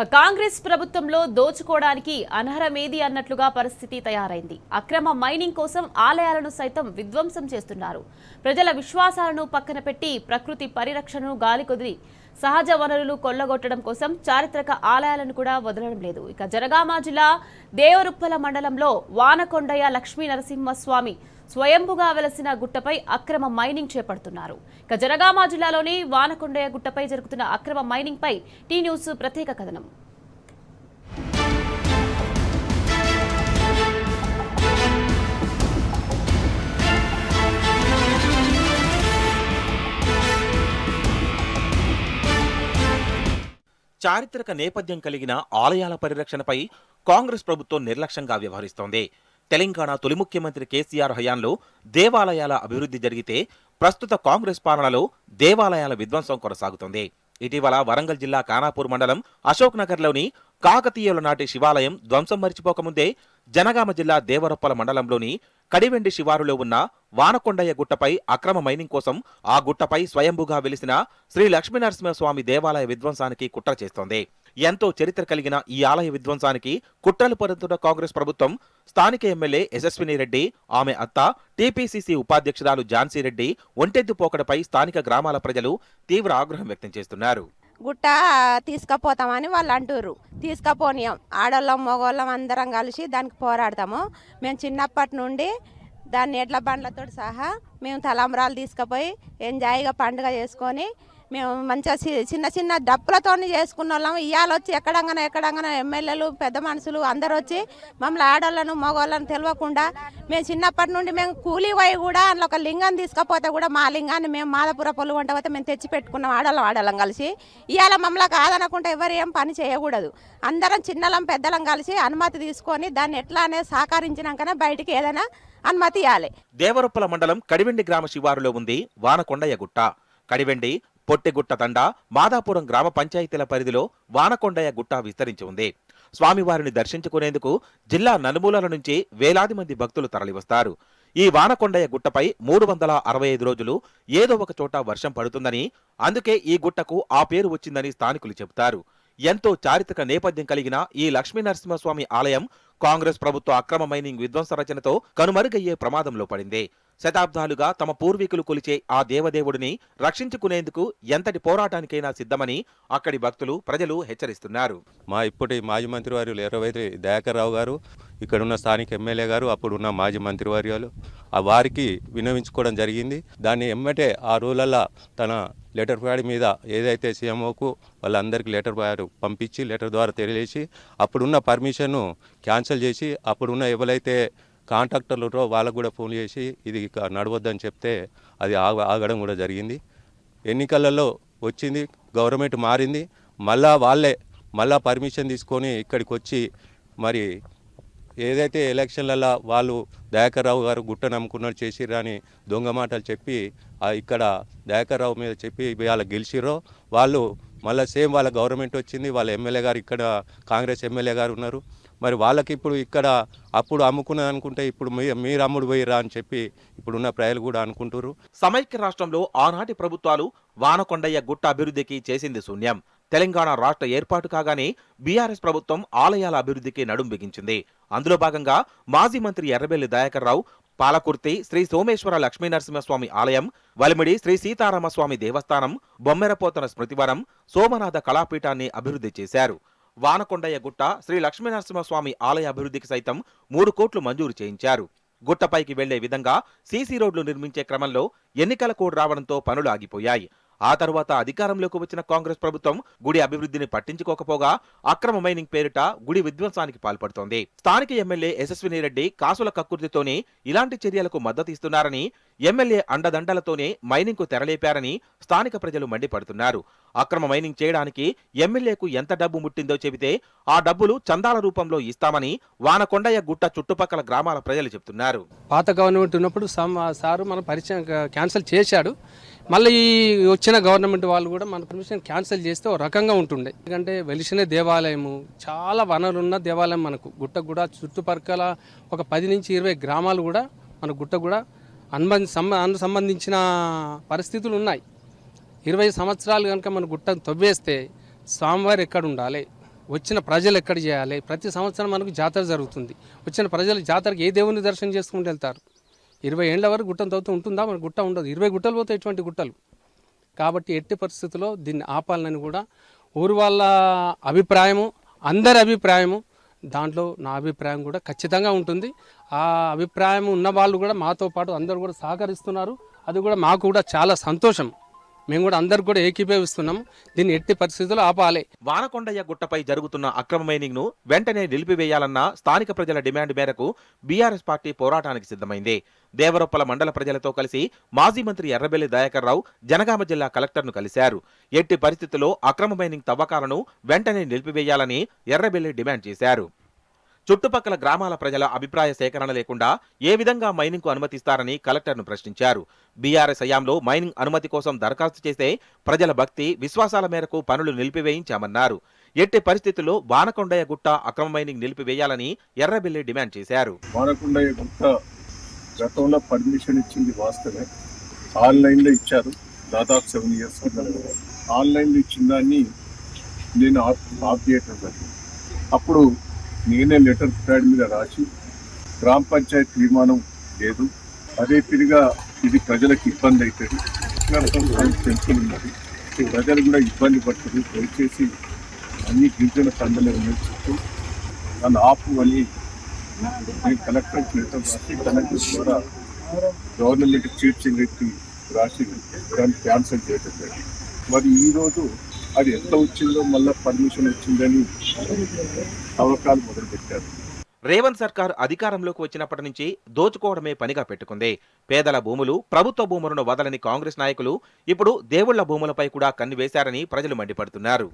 కాంగ్రెస్ ప్రభుత్వంలో దోచుకోవడానికి అనర్హమేది అన్నట్లుగా పరిస్థితి తయారైంది. అక్రమ మైనింగ్ కోసం ఆలయాలను సైతం విధ్వంసం చేస్తున్నారు. ప్రజల విశ్వాసాలను పక్కన పెట్టి ప్రకృతి పరిరక్షణను గాలికొదిలి సహజ వనరులు కొల్లగొట్టడం కోసం చారిత్రక ఆలయాలను కూడా వదలడం లేదు. ఇక జనగామ జిల్లా దేవరుప్పల మండలంలో వానకొండయ్య లక్ష్మీ నరసింహస్వామి స్వయంభుగా వెలసిన గుట్టపై అక్రమ మైనింగ్ చేపడుతున్నారు. ఇక జనగామ జిల్లాలోని వానకొండయ్య గుట్టపై జరుగుతున్న అక్రమ మైనింగ్ పై టీ న్యూస్ ప్రత్యేక కథనం. చారిత్రక నేపథ్యం కలిగిన ఆలయాల పరిరక్షణపై కాంగ్రెస్ ప్రభుత్వం నిర్లక్ష్యంగా వ్యవహరిస్తోంది. తెలంగాణ తొలి ముఖ్యమంత్రి కేసీఆర్ హయాంలో దేవాలయాల అభివృద్ధి జరిగితే ప్రస్తుత కాంగ్రెస్ పాలనలో దేవాలయాల విధ్వంసం కొనసాగుతోంది. ఇటీవల వరంగల్ జిల్లా ఖానాపూర్ మండలం అశోక్ నగర్లోని కాకతీయుల నాటి శివాలయం ధ్వంసం మరిచిపోకముందే జనగామ జిల్లా దేవరొప్పల మండలంలోని కడివెండి శివారులో ఉన్న వానకొండయ్య గుట్టపై అక్రమ మైనింగ్ కోసం ఆ గుట్టపై స్వయంభుగా వెలిసిన శ్రీ లక్ష్మీనరసింహస్వామి దేవాలయ విధ్వంసానికి కుట్ర చేస్తోంది. ఎంతో చరిత్ర కలిగిన ఈ ఆలయ విధ్వంసానికి కుట్రలు పరుతున్న కాంగ్రెస్ ప్రభుత్వం స్థానిక ఎమ్మెల్యే యశస్విని రెడ్డి, ఆమె అత్త టీపీసీసీ ఉపాధ్యక్షురాలు ఝాన్సీ రెడ్డి ఒంటెద్దు పోకడపై స్థానిక గ్రామాల ప్రజలు తీవ్ర ఆగ్రహం వ్యక్తం చేస్తున్నారు. గుట్ట తీసుకుపోతామని వాళ్ళు అంటుర్రు. తీసుకుపోనియం, ఆడోళ్ళం మగోళ్ళం అందరం కలిసి దానికి పోరాడతాము. మేము చిన్నప్పటి నుండి దాన్ని ఎడ్ల బండ్లతో సహా మేము తలంబరాలు తీసుకుపోయి ఎంజాయ్గా పండుగ చేసుకొని మేము మంచిగా చిన్న చిన్న డప్పులతో చేసుకున్న వాళ్ళం. ఇవాళ వచ్చి ఎక్కడంగానే ఎమ్మెల్యేలు పెద్ద మనుషులు అందరు వచ్చి మమ్మల్ని ఆడోళ్ళను మగవాళ్ళను తెలియకుండా మేము చిన్నప్పటి నుండి మేము కూలీ పోయి కూడా అందులో ఒక లింగం తీసుకపోతే కూడా మా లింగాన్ని మేము మాదపుర పొల్లు వంట పోతే మేము తెచ్చి పెట్టుకున్నాం ఆడోళ్ళం కలిసి. ఇవాళ మమ్మల్ని కాదనకుండా ఎవరు ఏం పని చేయకూడదు. అందరం చిన్నలం పెద్దలం కలిసి అనుమతి తీసుకొని దాన్ని ఎట్లా అనేది సహకరించినాకనే బయటికి ఏదైనా అనుమతి ఇవ్వాలి. దేవరొప్పల మండలం కడివెండి గ్రామ శివారులో ఉంది వానకొండయ్య గుట్ట. కడివెండి, పొట్టెగుట్ట తండా, మాదాపురం గ్రామ పంచాయతీల పరిధిలో వానకొండయ్య గుట్ట విస్తరించి ఉంది. స్వామివారిని దర్శించుకునేందుకు జిల్లా నలుమూలల నుంచి వేలాది మంది భక్తులు తరలివస్తారు. ఈ వానకొండయ్య గుట్టపై 365 రోజులు ఏదో ఒక చోట వర్షం పడుతుందని, అందుకే ఈ గుట్టకు ఆ పేరు వచ్చిందని స్థానికులు చెబుతారు. ఎంతో చారిత్రక నేపథ్యం కలిగిన ఈ లక్ష్మీనరసింహస్వామి ఆలయం కాంగ్రెస్ ప్రభుత్వ అక్రమ మైనింగ్ విధ్వంస రచనతో కనుమరుగయ్యే ప్రమాదంలో పడింది. శతాబ్దాలుగా తమ పూర్వీకులు కొలిచే ఆ దేవదేవుడిని రక్షించుకునేందుకు ఎంతటి పోరాటానికైనా సిద్ధమని అక్కడి భక్తులు, ప్రజలు హెచ్చరిస్తున్నారు. మా ఇప్పటి మాజీ మంత్రివర్యులు ఎర్రవైద్రి దయాకర్ రావు గారు, ఇక్కడున్న స్థానిక ఎమ్మెల్యే గారు, అప్పుడున్న మాజీ మంత్రివర్యాలు వారికి విన్నవించుకోవడం జరిగింది. దాన్ని ఎమ్మటే ఆ రోజులలో తన లెటర్ ప్యాడ్ మీద ఏదైతే సీఎంఓకు వాళ్ళందరికీ లెటర్ ప్యాడ్ పంపించి లెటర్ ద్వారా తెలియజేసి అప్పుడున్న పర్మిషన్ను క్యాన్సిల్ చేసి అప్పుడున్న ఎవరైతే కాంట్రాక్టర్లు వాళ్ళకు కూడా ఫోన్ చేసి ఇది నడవద్దని చెప్తే అది ఆగడం కూడా జరిగింది. ఎన్నికలలో వచ్చింది, గవర్నమెంట్ మారింది, మళ్ళా పర్మిషన్ తీసుకొని ఇక్కడికి వచ్చి మరి ఏదైతే ఎలక్షన్లలో వాళ్ళు దయాకర్ రావు గారు గుట్ట నమ్ముకున్నట్టు చేసిర్రు అని దొంగ మాటలు చెప్పి ఇక్కడ దయాకర్ రావు మీద చెప్పి వాళ్ళ గెలిచిర్రో వాళ్ళు మళ్ళీ సేమ్ వాళ్ళ గవర్నమెంట్ వచ్చింది, వాళ్ళ ఎమ్మెల్యే గారు ఇక్కడ కాంగ్రెస్ ఎమ్మెల్యే గారు ఉన్నారు. మరి వాళ్ళకి ఇప్పుడు ఇక్కడ అప్పుడు అమ్ముకున్నది అనుకుంటే ఇప్పుడు మీరు అమ్ముడు పోయిరా అని చెప్పి ఇప్పుడున్న ప్రజలు కూడా అనుకుంటారు. సమైక్య రాష్ట్రంలో ఆనాటి ప్రభుత్వాలు వానకొండయ్య గుట్ట అభివృద్ధికి చేసింది శూన్యం. తెలంగాణ రాష్ట్ర ఏర్పాటు కాగానే బీఆర్ఎస్ ప్రభుత్వం ఆలయాల అభివృద్ధికి నడుం బిగించింది. అందులో భాగంగా మాజీ మంత్రి ఎర్రబెల్లి దయాకర్ రావు పాలకుర్తి శ్రీ సోమేశ్వర లక్ష్మీనరసింహస్వామి ఆలయం, వలిమిడి శ్రీ సీతారామస్వామి దేవస్థానం, బొమ్మెరపోతన స్మృతివనం, సోమనాథ కళాపీఠాన్ని అభివృద్ధి చేశారు. వానకొండయ్య గుట్ట శ్రీ లక్ష్మీనరసింహస్వామి ఆలయ అభివృద్ధికి సైతం 3 కోట్లు మంజూరు చేయించారు. గుట్టపైకి వెళ్లే విధంగా సీసీ రోడ్లు నిర్మించే క్రమంలో ఎన్నికల కోడ్ రావడంతో పనులు ఆగిపోయాయి. ఆ తర్వాత అధికారంలోకి వచ్చిన కాంగ్రెస్ ప్రభుత్వం గుడి అభివృద్ధిని పట్టించుకోకపోగా అక్రమ మైనింగ్ పేరిట గుడి విధ్వంసానికి పాల్పడుతోంది. స్థానిక ఎమ్మెల్యే యశస్విని రెడ్డి కాసుల కక్కుర్తితోనే ఇలాంటి చర్యలకు మద్దతు ఇస్తున్నారని, ఎమ్మెల్యే అండదండలతోనే మైనింగ్ కు తెరలేపారని స్థానిక ప్రజలు మండిపడుతున్నారు. అక్రమ మైనింగ్ చేయడానికి ఎమ్మెల్యేకు ఎంత డబ్బు ముట్టిందో చెబితే ఆ డబ్బులు చందాల రూపంలో ఇస్తామని వానకొండయ్య గుట్ట చుట్టుపక్కల గ్రామాల ప్రజలు చెబుతున్నారు. పాత గవర్నమెంట్ ఉన్నప్పుడు సారు మన పరిచయం క్యాన్సిల్ చేశాడు. మళ్ళీ వచ్చిన గవర్నమెంట్ వాళ్ళు కూడా మన పర్మిషన్ క్యాన్సిల్ చేస్తే ఒక రకంగా ఉంటుండే. ఎందుకంటే వెలిసిన దేవాలయము, చాలా వనరులున్న దేవాలయం మనకు గుట్ట కూడా చుట్టుపక్కల ఒక 10 నుంచి 20 గ్రామాలు కూడా మన గుట్ట కూడా సంబంధించిన పరిస్థితులు ఉన్నాయి. 20 సంవత్సరాలు కనుక మన గుట్టను తవ్వేస్తే స్వామివారు ఎక్కడ ఉండాలి, వచ్చిన ప్రజలు ఎక్కడ చేయాలి? ప్రతి సంవత్సరం మనకు జాతర జరుగుతుంది. వచ్చిన ప్రజలు జాతరకి ఏ దేవుని దర్శనం చేసుకుంటూ వెళ్తారు? 20 ఏళ్ల వరకు గుట్టం తవ్వుతూ ఉంటుందా? మన గుట్ట ఉండదు. 20 గుట్టలు పోతే ఎటువంటి గుట్టలు. కాబట్టి ఎట్టి పరిస్థితుల్లో దీన్ని ఆపాలని కూడా ఊరు వాళ్ళ అభిప్రాయము, అందరి అభిప్రాయము, దాంట్లో నా అభిప్రాయం కూడా ఖచ్చితంగా ఉంటుంది. ఆ అభిప్రాయం ఉన్న వాళ్ళు కూడా మాతో పాటు అందరూ కూడా సహకరిస్తున్నారు. అది కూడా మాకు కూడా చాలా సంతోషం. మేము కూడా అందరు కూడా ఏకీభవిస్తున్నాము. దీన్ని ఎట్టి పరిస్థితుల్లో ఆపాలి. వానకొండయ్య గుట్టపై జరుగుతున్న అక్రమ మైనింగ్ ను వెంటనే నిలిపివేయాలన్న స్థానిక ప్రజల డిమాండ్ మేరకు బీఆర్ఎస్ పార్టీ పోరాటానికి సిద్ధమైంది. దేవరొప్పల మండల ప్రజలతో కలిసి మాజీ మంత్రి ఎర్రబెల్లి దయాకర్ రావు జనగామ జిల్లా కలెక్టర్ను కలిశారు. ఎట్టి పరిస్థితుల్లో అక్రమ మైనింగ్ తవ్వకాలను వెంటనే నిలిపివేయాలని ఎర్రబెల్లి డిమాండ్ చేశారు. చుట్టుపక్కల గ్రామాల ప్రజల అభిప్రాయ సేకరణ లేకుండా ఏ విధంగా మైనింగ్ కు అనుమతిస్తారని కలెక్టర్ను ప్రశ్నించారు. బీఆర్ఎస్ హయాంలో మైనింగ్ అనుమతి కోసం దరఖాస్తు చేస్తే ప్రజల భక్తి విశ్వాసాల మేరకు పనులు నిలిపివేయించామన్నారు. ఎట్టి పరిస్థితుల్లో వానకొండయ్య గుట్ట అక్రమ మైనింగ్ నిలిపివేయాలని ఎర్రబెల్లి డిమాండ్ చేశారు. వానకొండయ్య గుట్ట గతంలో పర్మిషన్ ఇచ్చింది వాస్తవే. ఆన్లైన్లో ఇచ్చారు. దాదాపు 7 years ఆన్లైన్లో ఇచ్చిన దాన్ని నేను ఆఫ్ చేయటం జరిగింది. అప్పుడు నేనే లెటర్ ప్యాడ్ మీద రాసి గ్రామ పంచాయతీ తీర్మానం లేదు, అదే తిరిగా ఇది ప్రజలకు ఇబ్బంది అవుతుంది, టెంపుల్ ఉన్నది, ప్రజలు కూడా ఇబ్బంది పడుతుంది, దయచేసి అన్ని గిరిజన తండ్రులు చెప్పి నన్ను ఆపు అని నేను కలెక్టర్కి లెటర్ రాసి కలెక్టర్ ద్వారా గవర్నమెంట్ చీఫ్ సెక్రటరీ రాసి దాన్ని క్యాన్సిల్ చేయడం జరిగింది. మరి ఈరోజు అది ఎంత వచ్చిందో మళ్ళీ పర్మిషన్ వచ్చిందని తవ్వకాలు మొదలుపెట్టారు. రేవంత్ సర్కార్ అధికారంలోకి వచ్చినప్పటి నుంచి దోచుకోవడమే పనిగా పెట్టుకుంది. పేదల భూములు, ప్రభుత్వ భూములను వదలని కాంగ్రెస్ నాయకులు ఇప్పుడు దేవుళ్ల భూములపై కూడా కన్ను వేశారని ప్రజలు మండిపడుతున్నారు.